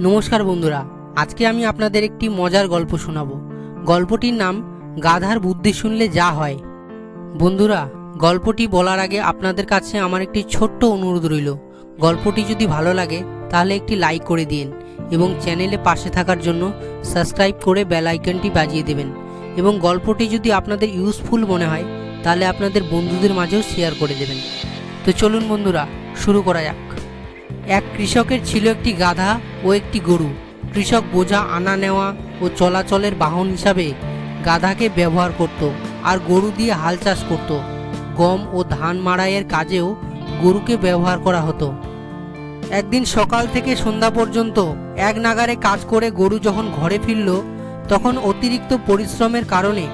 নমস্কার বন্ধুরা, আজকে আমি আপনাদের একটি মজার গল্প শোনাবো। গল্পটির নাম গাধার বুদ্ধি শুনলে যা হয়। বন্ধুরা, গল্পটি বলার আগে আপনাদের কাছে আমার একটি ছোট্ট অনুরোধ রইল। গল্পটি যদি ভালো লাগে তাহলে একটি লাইক করে দিন এবং চ্যানেলে পাশে থাকার জন্য সাবস্ক্রাইব করে বেল আইকনটি বাজিয়ে দেবেন। এবং গল্পটি যদি আপনাদের ইউজফুল মনে হয় তাহলে আপনাদের বন্ধুদের মাঝেও শেয়ার করে দেবেন। তো চলুন বন্ধুরা, শুরু করা যাক। এক কৃষকের ছিল একটি গাধা ও একটি গরু। কৃষক বোঝা আনা নেওয়া ও চলাচলের বাহন হিসাবে গাধাকে ব্যবহার করত, আর গরু দিয়ে হাল চাষ করত। গম ও ধান মাড়াইয়ের কাজেও গরুকে ব্যবহার করা হতো। একদিন সকাল থেকে সন্ধ্যা পর্যন্ত এক নাগারে কাজ করে গরু যখন ঘরে ফিরল, তখন অতিরিক্ত পরিশ্রমের কারণে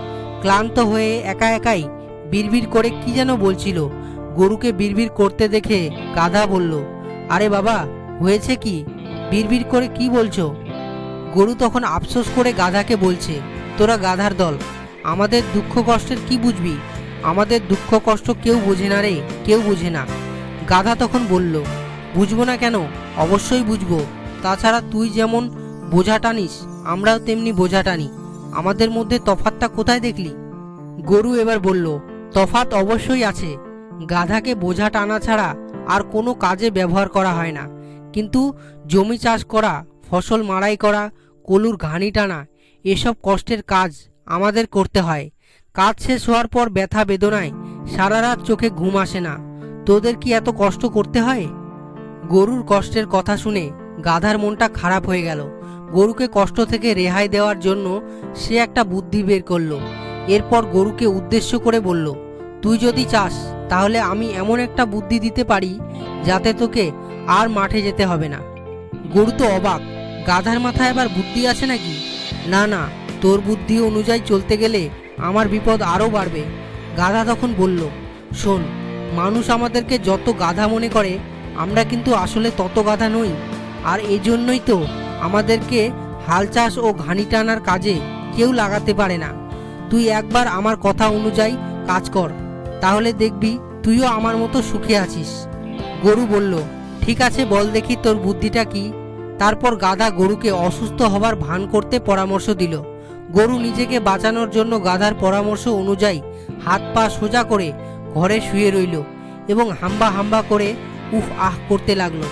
ক্লান্ত হয়ে একা একাই বিড়বিড় করে কি যেন বলছিল। গরুকে বিড়বিড় করতে দেখে গাধা বলল, আরে বাবা, হয়েছে কি? বিড়বিড় করে কি বলছো? গরু তখন আফসোস করে গাধাকে বলছে, তোরা গাধার দল, আমাদের দুঃখ কষ্টের কি বুঝবি? আমাদের দুঃখ কষ্ট কেউ বোঝে না রে, কেউ বোঝে না। গাধা তখন বলল, বুঝবো না কেন? অবশ্যই বুঝবো। তাছাড়া তুই যেমন বোঝা টানিস, আমরাও তেমনি বোঝা টানি। আমাদের মধ্যে তফাৎটা কোথায় দেখলি? গরু এবার বলল, তফাৎ অবশ্যই আছে। গাধাকে বোঝা টানা ছাড়া আর কোনো কাজে ব্যবহার করা হয় না, কিন্তু জমি চাষ করা, ফসল মাড়াই করা, কলুর ঘানি টানা, এসব কষ্টের কাজ আমাদের করতে হয়। কাজ শেষ হওয়ার পর ব্যথা বেদনায় সারা রাত চোখে ঘুম আসে না। তোদের কি এত কষ্ট করতে হয়? গরুর কষ্টের কথা শুনে গাধার মনটা খারাপ হয়ে গেল। গরুকে কষ্ট থেকে রেহাই দেওয়ার জন্য সে একটা বুদ্ধি বের করলো। এরপর গরুকে উদ্দেশ্য করে বলল, তুই যদি চাস তাহলে আমি এমন একটা বুদ্ধি দিতে পারি যাতে তোকে আর মাঠে যেতে হবে না। গরু তো অবাক, গাধার মাথায় আবার বুদ্ধি আছে নাকি? না না, তোর বুদ্ধি অনুযায়ী চলতে গেলে আমার বিপদ আরও বাড়বে। গাধা তখন বলল, শোন, মানুষ আমাদেরকে যত গাধা মনে করে, আমরা কিন্তু আসলে তত গাধা নই। আর এজন্যই তো আমাদেরকে হাল চাষ ও ঘানি টানার কাজে কেউ লাগাতে পারে না। তুই একবার আমার কথা অনুযায়ী কাজ কর, তাহলে দেখবি তুইও আমার মতো সুখে আছিস। গরু বলল, ঠিক আছে, বল দেখি তোর বুদ্ধিটা কি। তারপর গাধা গরুকে অসুস্থ হবার ভান করতে পরামর্শ দিল। গরু নিজেকে বাঁচানোর জন্য গাধার পরামর্শ অনুযায়ী হাত পা সোজা করে ঘরে শুয়ে রইল এবং হাম্বা হাম্বা করে উফ আহ করতে লাগলো।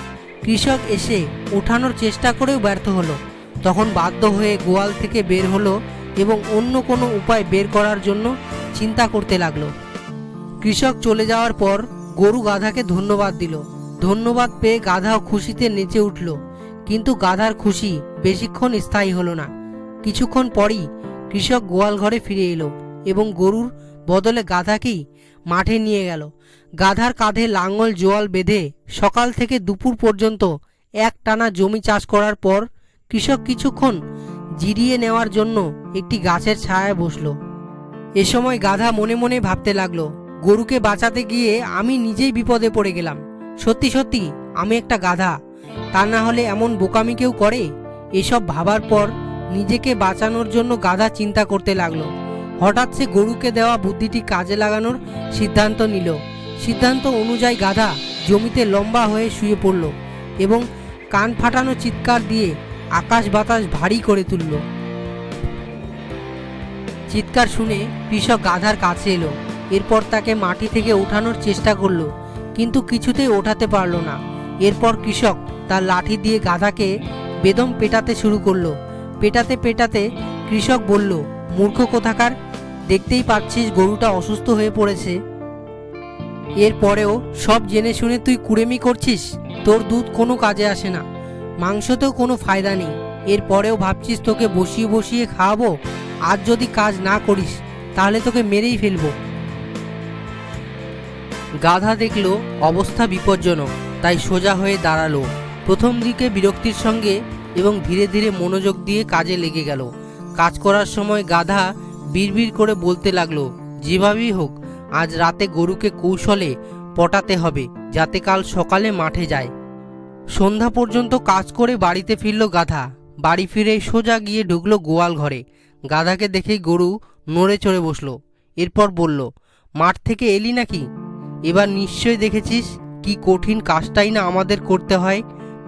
কৃষক এসে ওঠানোর চেষ্টা করেও ব্যর্থ হলো। তখন বাধ্য হয়ে গোয়াল থেকে বের হলো এবং অন্য কোনো উপায় বের করার জন্য চিন্তা করতে লাগলো। কৃষক চলে যাওয়ার পর গরু গাধাকে ধন্যবাদ দিল। ধন্যবাদ পেয়ে গাধাও খুশিতে নেচে উঠল। কিন্তু গাধার খুশি বেশিক্ষণ স্থায়ী হলো না। কিছুক্ষণ পরই কৃষক গোয়াল ঘরে ফিরে এলো এবং গরুর বদলে গাধাকেই মাঠে নিয়ে গেল। গাধার কাঁধে লাঙল জোয়াল বেঁধে সকাল থেকে দুপুর পর্যন্ত এক টানা জমি চাষ করার পর কৃষক কিছুক্ষণ জিরিয়ে নেওয়ার জন্য একটি গাছের ছায়ায় বসলো। এ সময় গাধা মনে মনে ভাবতে লাগলো, গরুকে বাঁচাতে গিয়ে আমি নিজেই বিপদে পড়ে গেলাম। সত্যি সত্যি আমি একটা গাধা, তা না হলে এমন বোকামি কেউ করে? এসব ভাবার পর নিজেকে বাঁচানোর জন্য গাধা চিন্তা করতে লাগলো। হঠাৎ সে গরুকে দেওয়া বুদ্ধিটি কাজে লাগানোর সিদ্ধান্ত নিল। সিদ্ধান্ত অনুযায়ী গাধা জমিতে লম্বা হয়ে শুয়ে পড়ল এবং কান ফাটানো চিৎকার দিয়ে আকাশ বাতাস ভারী করে তুলল। চিৎকার শুনে কৃষক গাধার কাছে এলো। এরপর তাকে মাটি থেকে ওঠানোর চেষ্টা করলো, কিন্তু কিছুতেই ওঠাতে পারল না। এরপর কৃষক তার লাঠি দিয়ে গাধাকে বেদম পেটাতে শুরু করলো। পেটাতে পেটাতে কৃষক বলল, মূর্খ কোথাকার, দেখতেই পাচ্ছিস গরুটা অসুস্থ হয়ে পড়েছে। এরপরেও সব জেনে শুনে তুই কুড়েমি করছিস? তোর দুধ কোনো কাজে আসে না, মাংসতেও কোনো ফায়দা নেই। এরপরেও ভাবছিস তোকে বসিয়ে বসিয়ে খাওয়াবো? আজ যদি কাজ না করিস তাহলে তোকে মেরেই ফেলবো। গাধা দেখলো অবস্থা বিপজ্জনক, তাই সোজা হয়ে দাঁড়ালো। প্রথম দিকে বিরক্তির সঙ্গে এবং ধীরে ধীরে মনোযোগ দিয়ে কাজে লেগে গেল। কাজ করার সময় গাধা বিড়বিড় করে বলতে লাগলো, যেভাবেই হোক আজ রাতে গরুকে কৌশলে পটাতে হবে যাতে কাল সকালে মাঠে যায়। সন্ধ্যা পর্যন্ত কাজ করে বাড়িতে ফিরল গাধা। বাড়ি ফিরে সোজা গিয়ে ঢুকলো গোয়াল ঘরে। গাধাকে দেখেই গরু নড়ে চড়ে বসলো। এরপর বলল, মাঠ থেকে এলি নাকি? এবার নিশ্চয় দেখেছিস কি কঠিন কাজটাই না আমাদের করতে হয়।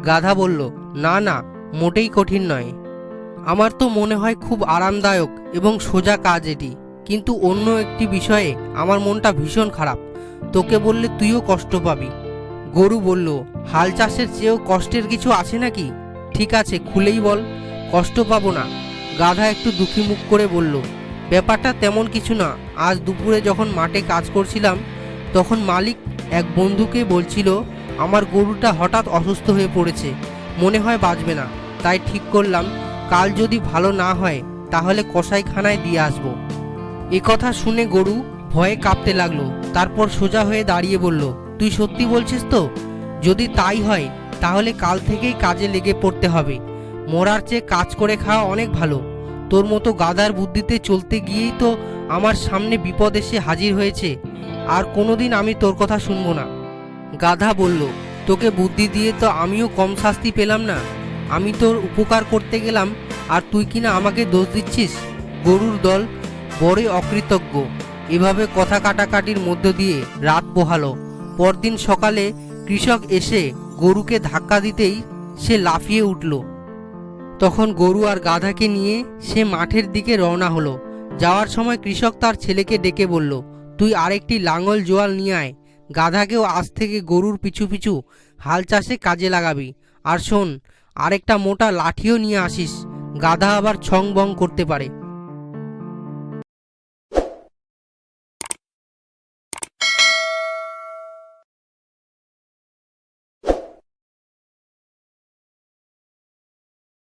গাধা বলল, না না, মোটেই কঠিন নয়। আমার তো মনে হয় খুব আরামদায়ক এবং সোজা কাজ এটি, কিন্তু অন্য একটি বিষয়ে আমার মনটা ভীষণ খারাপ। তোকে বললে তুইও কষ্ট পাবি। গরু বলল, হাল চাষের চেয়েও কষ্টের কিছু আছে নাকি? ঠিক আছে, খুলেই বল, কষ্ট পাবো না। গাধা একটু দুঃখী মুখ করে বলল, ব্যাপারটা তেমন কিছু না। আজ দুপুরে যখন মাঠে কাজ করছিলাম, তখন মালিক এক বন্ধুকে বলছিল আমার গরুটা হঠাৎ অসুস্থ হয়ে পড়েছে, মনে হয় বাঁচবে না। তাই ঠিক করলাম কাল যদি ভালো না হয় তাহলে কসাইখানায় দিয়ে আসবো। এ কথা শুনে গরু ভয়ে কাঁপতে লাগলো। তারপর সোজা হয়ে দাঁড়িয়ে বলল, তুই সত্যি বলছিস তো? যদি তাই হয় তাহলে কাল থেকেই কাজে লেগে পড়তে হবে। মরার চেয়ে কাজ করে খাওয়া অনেক ভালো। তোর মতো গাধার বুদ্ধিতে চলতে গিয়েই তো আমার সামনে বিপদ এসে হাজির হয়েছে। আর কোনোদিন আমি তোর কথা শুনবো না। গাধা বলল, তোকে বুদ্ধি দিয়ে তো আমিও কম শাস্তি পেলাম না। আমি তোর উপকার করতে গেলাম আর তুই কিনা আমাকে দোষ দিচ্ছিস। গরুর দল বড়ই অকৃতজ্ঞ। এভাবে কথা কাটাকাটির মধ্য দিয়ে রাত পোহালো। পরদিন সকালে কৃষক এসে গরুকে ধাক্কা দিতেই সে লাফিয়ে উঠল। তখন গরু আর গাধাকে নিয়ে সে মাঠের দিকে রওনা হলো। যাওয়ার সময় কৃষক তার ছেলেকে ডেকে বলল, তুই আরেকটি লাঙল জোয়াল নিয়ে আয়। গাধাকেও আজ থেকে গরুর পিছু পিছু হাল চাষে কাজে লাগাবি। আর শোন, আরেকটা মোটা লাঠিও নিয়ে আসিস, গাধা আবার ছং বং করতে পারে।